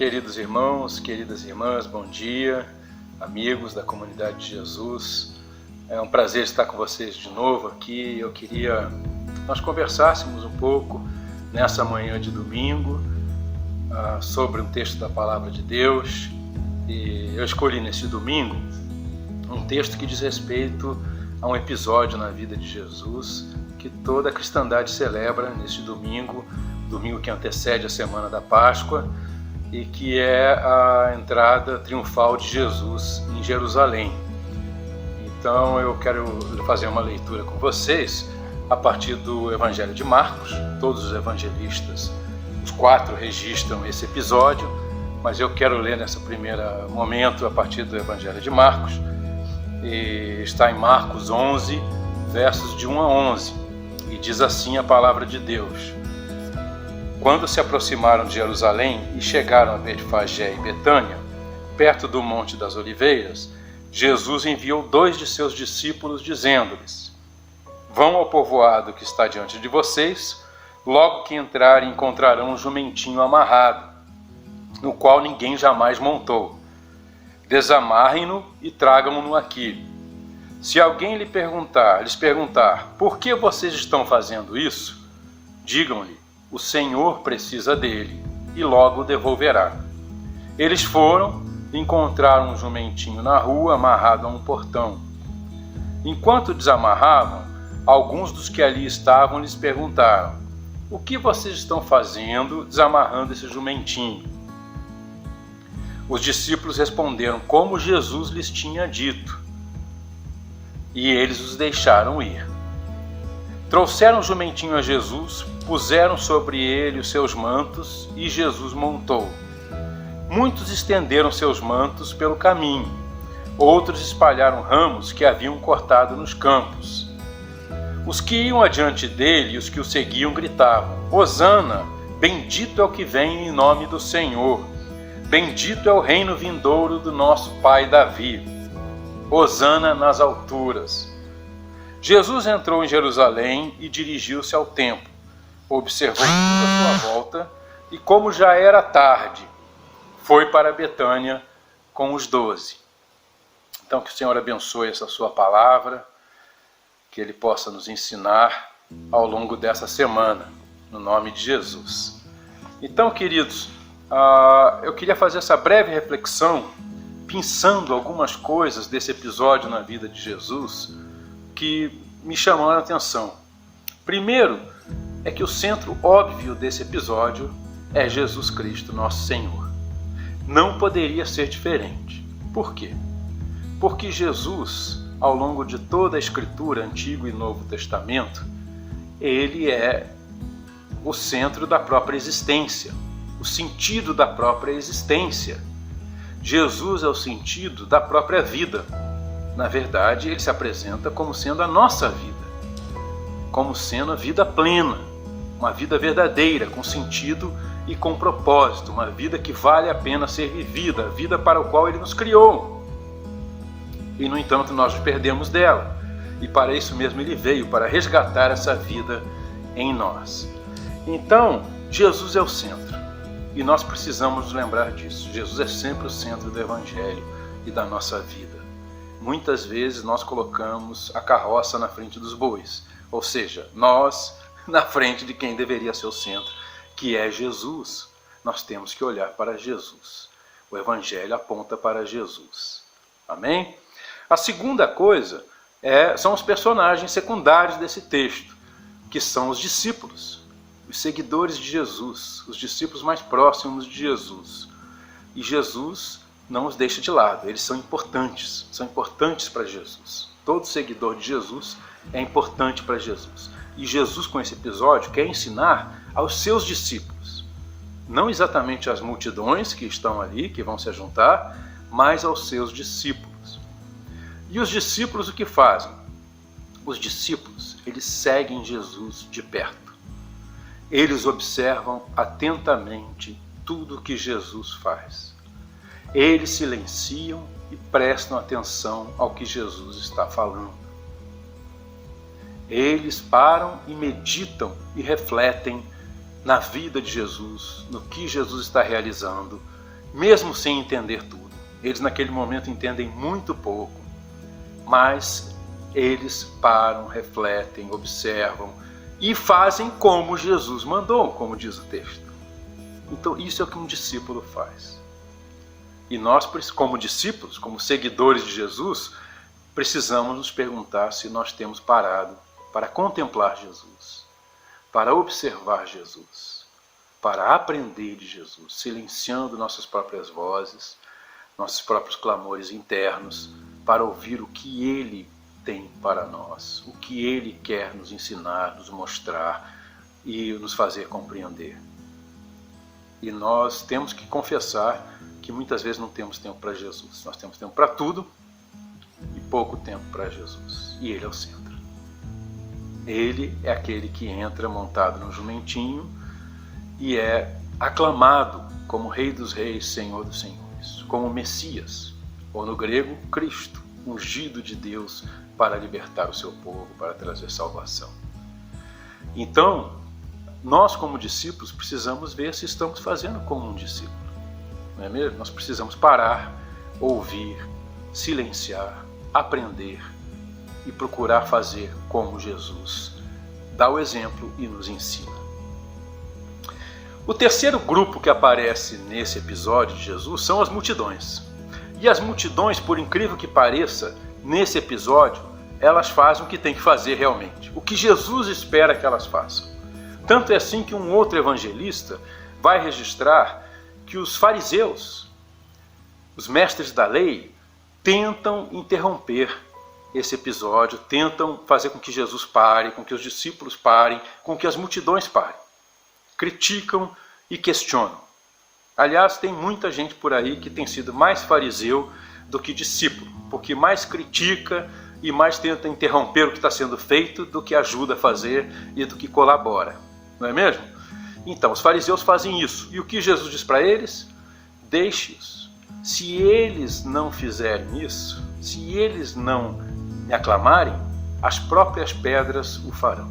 Queridos irmãos, queridas irmãs, bom dia, amigos da comunidade de Jesus. É um prazer estar com vocês de novo aqui. Eu queria que nós conversássemos um pouco nessa manhã de domingo sobre um texto da Palavra de Deus. E eu escolhi nesse domingo um texto que diz respeito a um episódio na vida de Jesus que toda a cristandade celebra neste domingo que antecede a semana da Páscoa, e que é a entrada triunfal de Jesus em Jerusalém. Então eu quero fazer uma leitura com vocês a partir do Evangelho de Marcos. Todos os evangelistas, os 4, registram esse episódio, mas eu quero ler nesse primeiro momento a partir do Evangelho de Marcos. E está em Marcos 11, versos de 1 a 11, e diz assim a palavra de Deus: Quando se aproximaram de Jerusalém e chegaram a Betfagé e Betânia, perto do Monte das Oliveiras, Jesus enviou 2 de seus discípulos, dizendo-lhes: Vão ao povoado que está diante de vocês, logo que entrarem encontrarão um jumentinho amarrado, no qual ninguém jamais montou. Desamarrem-no e tragam-no aqui. Se alguém lhes perguntar, por que vocês estão fazendo isso? Digam-lhe: o Senhor precisa dele, e logo o devolverá. Eles foram e encontraram um jumentinho na rua, amarrado a um portão. Enquanto desamarravam, alguns dos que ali estavam lhes perguntaram: o que vocês estão fazendo desamarrando esse jumentinho? Os discípulos responderam como Jesus lhes tinha dito, e eles os deixaram ir. Trouxeram o jumentinho a Jesus, puseram sobre ele os seus mantos e Jesus montou. Muitos estenderam seus mantos pelo caminho, outros espalharam ramos que haviam cortado nos campos. Os que iam adiante dele e os que o seguiam gritavam: Hosana, bendito é o que vem em nome do Senhor, bendito é o reino vindouro do nosso pai Davi, Hosana nas alturas. Jesus entrou em Jerusalém e dirigiu-se ao templo. Observou tudo à sua volta e, como já era tarde, foi para Betânia com os 12. Então, que o Senhor abençoe essa sua palavra, que Ele possa nos ensinar ao longo dessa semana, no nome de Jesus. Então, queridos, eu queria fazer essa breve reflexão, pensando algumas coisas desse episódio na vida de Jesus, que me chamaram a atenção. Primeiro, é que o centro óbvio desse episódio é Jesus Cristo, nosso Senhor. Não poderia ser diferente. Por quê? Porque Jesus, ao longo de toda a Escritura, Antigo e Novo Testamento, ele é o centro da própria existência, o sentido da própria existência. Jesus é o sentido da própria vida. Na verdade, ele se apresenta como sendo a nossa vida, como sendo a vida plena, uma vida verdadeira, com sentido e com propósito, uma vida que vale a pena ser vivida, a vida para a qual ele nos criou. E, no entanto, nós nos perdemos dela. E para isso mesmo ele veio, para resgatar essa vida em nós. Então, Jesus é o centro. E nós precisamos nos lembrar disso. Jesus é sempre o centro do Evangelho e da nossa vida. Muitas vezes nós colocamos a carroça na frente dos bois, ou seja, nós na frente de quem deveria ser o centro, que é Jesus. Nós temos que olhar para Jesus. O Evangelho aponta para Jesus. Amém? A segunda coisa são os personagens secundários desse texto, que são os discípulos, os seguidores de Jesus, os discípulos mais próximos de Jesus. E Jesus não os deixa de lado, eles são importantes para Jesus. Todo seguidor de Jesus é importante para Jesus. E Jesus, com esse episódio, quer ensinar aos seus discípulos, não exatamente às multidões que estão ali, que vão se juntar, mas aos seus discípulos. E os discípulos o que fazem? Os discípulos, eles seguem Jesus de perto. Eles observam atentamente tudo o que Jesus faz. Eles silenciam e prestam atenção ao que Jesus está falando. Eles param e meditam e refletem na vida de Jesus, no que Jesus está realizando mesmo sem entender tudo. Eles naquele momento entendem muito pouco, mas eles param, refletem, observam e fazem como Jesus mandou, como diz o texto. Então isso é o que um discípulo faz. E nós, como discípulos, como seguidores de Jesus, precisamos nos perguntar se nós temos parado para contemplar Jesus, para observar Jesus, para aprender de Jesus, silenciando nossas próprias vozes, nossos próprios clamores internos, para ouvir o que Ele tem para nós, o que Ele quer nos ensinar, nos mostrar e nos fazer compreender. E nós temos que confessar que muitas vezes não temos tempo para Jesus. Nós temos tempo para tudo e pouco tempo para Jesus. E Ele é o centro. Ele é aquele que entra montado no jumentinho e é aclamado como Rei dos Reis, Senhor dos Senhores, como Messias, ou no grego, Cristo, ungido de Deus para libertar o seu povo, para trazer salvação. Então, nós como discípulos precisamos ver se estamos fazendo como um discípulo, não é mesmo? Nós precisamos parar, ouvir, silenciar, aprender e procurar fazer como Jesus dá o exemplo e nos ensina. O terceiro grupo que aparece nesse episódio de Jesus são as multidões. E as multidões, por incrível que pareça, nesse episódio, elas fazem o que tem que fazer realmente, o que Jesus espera que elas façam. Tanto é assim que um outro evangelista vai registrar que os fariseus, os mestres da lei, tentam interromper esse episódio, tentam fazer com que Jesus pare, com que os discípulos parem, com que as multidões parem. Criticam e questionam. Aliás, tem muita gente por aí que tem sido mais fariseu do que discípulo, porque mais critica e mais tenta interromper o que está sendo feito do que ajuda a fazer e do que colabora. Não é mesmo? Então, os fariseus fazem isso. E o que Jesus diz para eles? Deixe-os. Se eles não fizerem isso, se eles não me aclamarem, as próprias pedras o farão.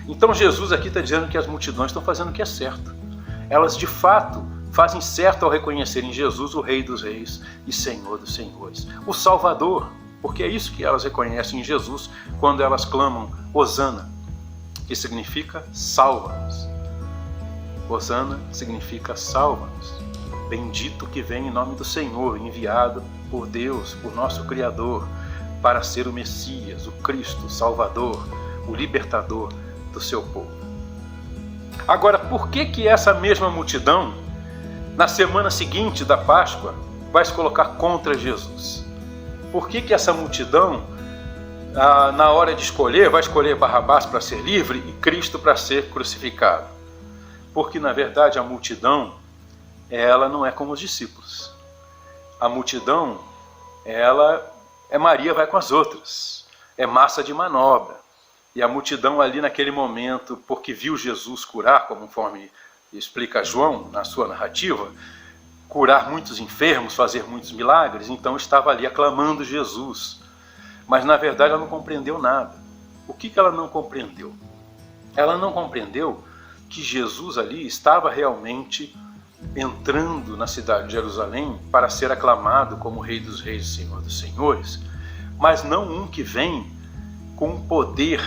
Então Jesus aqui está dizendo que as multidões estão fazendo o que é certo. Elas de fato fazem certo ao reconhecerem Jesus, o Rei dos Reis e Senhor dos Senhores, o Salvador, porque é isso que elas reconhecem em Jesus quando elas clamam Hosana, que significa salva-nos. Hosana significa salva-nos. Bendito que vem em nome do Senhor, enviado por Deus, por nosso Criador, para ser o Messias, o Cristo, o Salvador, o libertador do seu povo. Agora, por que essa mesma multidão, na semana seguinte da Páscoa, vai se colocar contra Jesus? Por que essa multidão, na hora de escolher, vai escolher Barrabás para ser livre e Cristo para ser crucificado? Porque, na verdade, a multidão, ela não é como os discípulos. A multidão, ela é Maria vai com as outras, é massa de manobra. E a multidão ali naquele momento, porque viu Jesus curar, conforme explica João na sua narrativa, curar muitos enfermos, fazer muitos milagres, então estava ali aclamando Jesus. Mas na verdade ela não compreendeu nada. O que ela não compreendeu? Ela não compreendeu que Jesus ali estava realmente entrando na cidade de Jerusalém para ser aclamado como Rei dos Reis e Senhor dos Senhores, mas não um que vem com um poder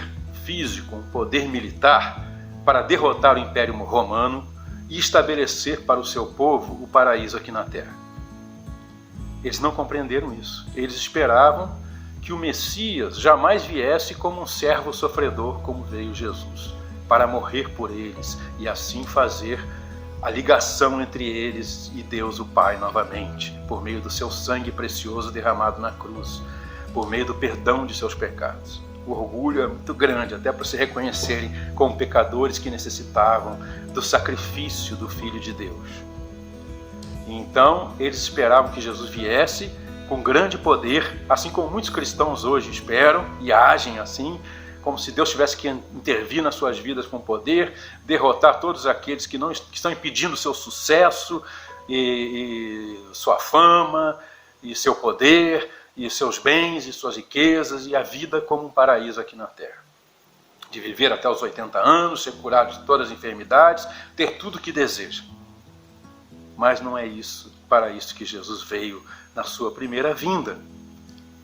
físico, um poder militar para derrotar o Império Romano e estabelecer para o seu povo o paraíso aqui na Terra. Eles não compreenderam isso. Eles esperavam que o Messias jamais viesse como um servo sofredor, como veio Jesus, para morrer por eles e assim fazer a ligação entre eles e Deus o Pai novamente, por meio do seu sangue precioso derramado na cruz, por meio do perdão de seus pecados. O orgulho é muito grande, até para se reconhecerem como pecadores que necessitavam do sacrifício do Filho de Deus. Então, eles esperavam que Jesus viesse com grande poder, assim como muitos cristãos hoje esperam e agem assim, como se Deus tivesse que intervir nas suas vidas com poder, derrotar todos aqueles que estão impedindo o seu sucesso e sua fama e seu poder e seus bens e suas riquezas e a vida como um paraíso aqui na Terra. De viver até os 80 anos, ser curado de todas as enfermidades, ter tudo o que deseja. Mas não é para isso que Jesus veio na sua primeira vinda.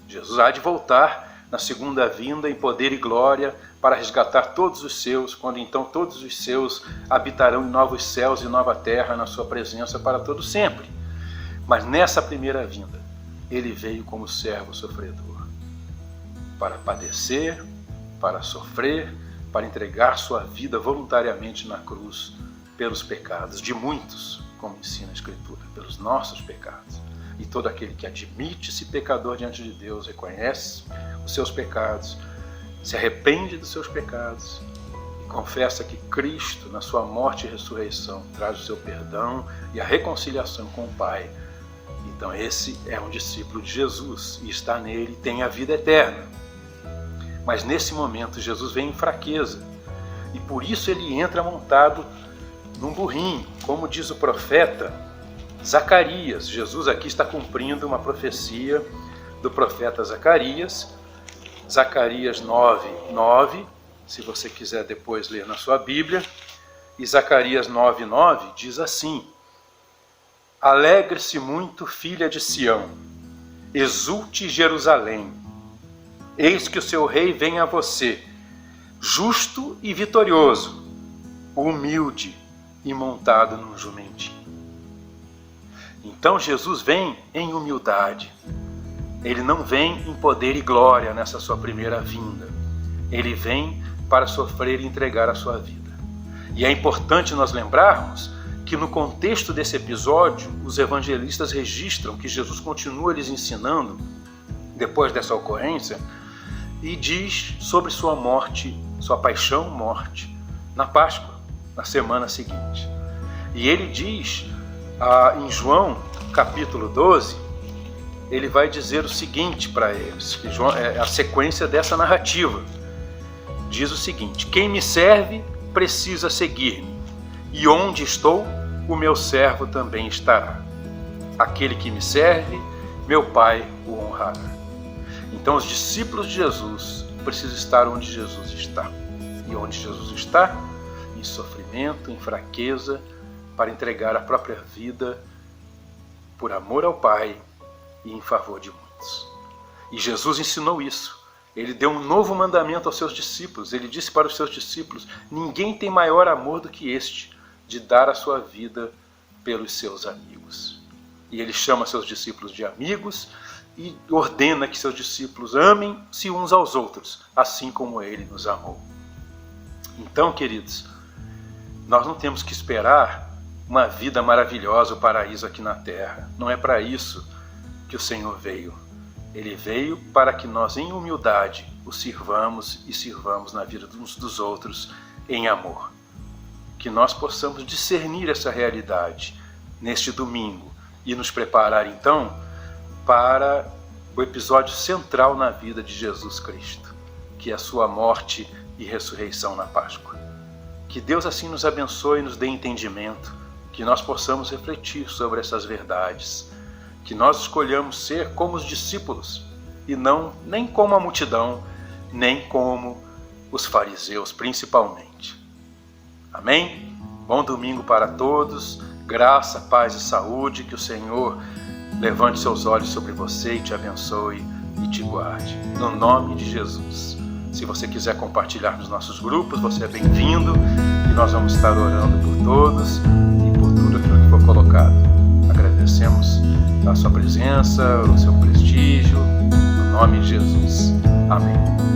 Jesus há de voltar na segunda vinda em poder e glória para resgatar todos os seus, quando então todos os seus habitarão em novos céus e nova terra na sua presença para todo sempre. Mas nessa primeira vinda, ele veio como servo sofredor, para padecer, para sofrer, para entregar sua vida voluntariamente na cruz pelos pecados de muitos, como ensina a Escritura, pelos nossos pecados. E todo aquele que admite-se pecador diante de Deus, reconhece os seus pecados, se arrepende dos seus pecados e confessa que Cristo, na sua morte e ressurreição, traz o seu perdão e a reconciliação com o Pai. Então esse é um discípulo de Jesus e está nele, tem a vida eterna. Mas nesse momento Jesus vem em fraqueza e por isso ele entra montado num burrinho, como diz o profeta Zacarias. Jesus aqui está cumprindo uma profecia do profeta Zacarias. Zacarias 9:9, se você quiser depois ler na sua Bíblia. E Zacarias 9:9 diz assim: Alegre-se muito, filha de Sião, exulte Jerusalém. Eis que o seu rei vem a você, justo e vitorioso, humilde e montado num jumentinho. Então Jesus vem em humildade. Ele não vem em poder e glória nessa sua primeira vinda. Ele vem para sofrer e entregar a sua vida. E é importante nós lembrarmos que no contexto desse episódio, os evangelistas registram que Jesus continua lhes ensinando, depois dessa ocorrência, e diz sobre sua morte, sua paixão e morte, na Páscoa, na semana seguinte. E ele diz, em João, capítulo 12, ele vai dizer o seguinte para eles, que João, é a sequência dessa narrativa. Diz o seguinte: quem me serve precisa seguir-me, e onde estou, o meu servo também estará. Aquele que me serve, meu Pai o honrará. Então os discípulos de Jesus precisam estar onde Jesus está. E onde Jesus está? Em sofrimento, em fraqueza, para entregar a própria vida por amor ao Pai e em favor de muitos. E Jesus ensinou isso. Ele deu um novo mandamento aos seus discípulos. Ele disse para os seus discípulos: ninguém tem maior amor do que este, de dar a sua vida pelos seus amigos. E ele chama seus discípulos de amigos e ordena que seus discípulos amem-se uns aos outros, assim como ele nos amou. Então, queridos, nós não temos que esperar uma vida maravilhosa, o paraíso aqui na terra. Não é para isso que o Senhor veio. Ele veio para que nós, em humildade, o sirvamos e sirvamos na vida uns dos outros em amor. Que nós possamos discernir essa realidade neste domingo e nos preparar, então, para o episódio central na vida de Jesus Cristo, que é a sua morte e ressurreição na Páscoa. Que Deus assim nos abençoe e nos dê entendimento, que nós possamos refletir sobre essas verdades, que nós escolhamos ser como os discípulos e não nem como a multidão, nem como os fariseus, principalmente. Amém? Bom domingo para todos, graça, paz e saúde, que o Senhor levante seus olhos sobre você e te abençoe e te guarde. No nome de Jesus. Se você quiser compartilhar nos nossos grupos, você é bem-vindo e nós vamos estar orando por todos e por tudo aquilo que for colocado. Agradecemos a sua presença, o seu prestígio, no nome de Jesus. Amém.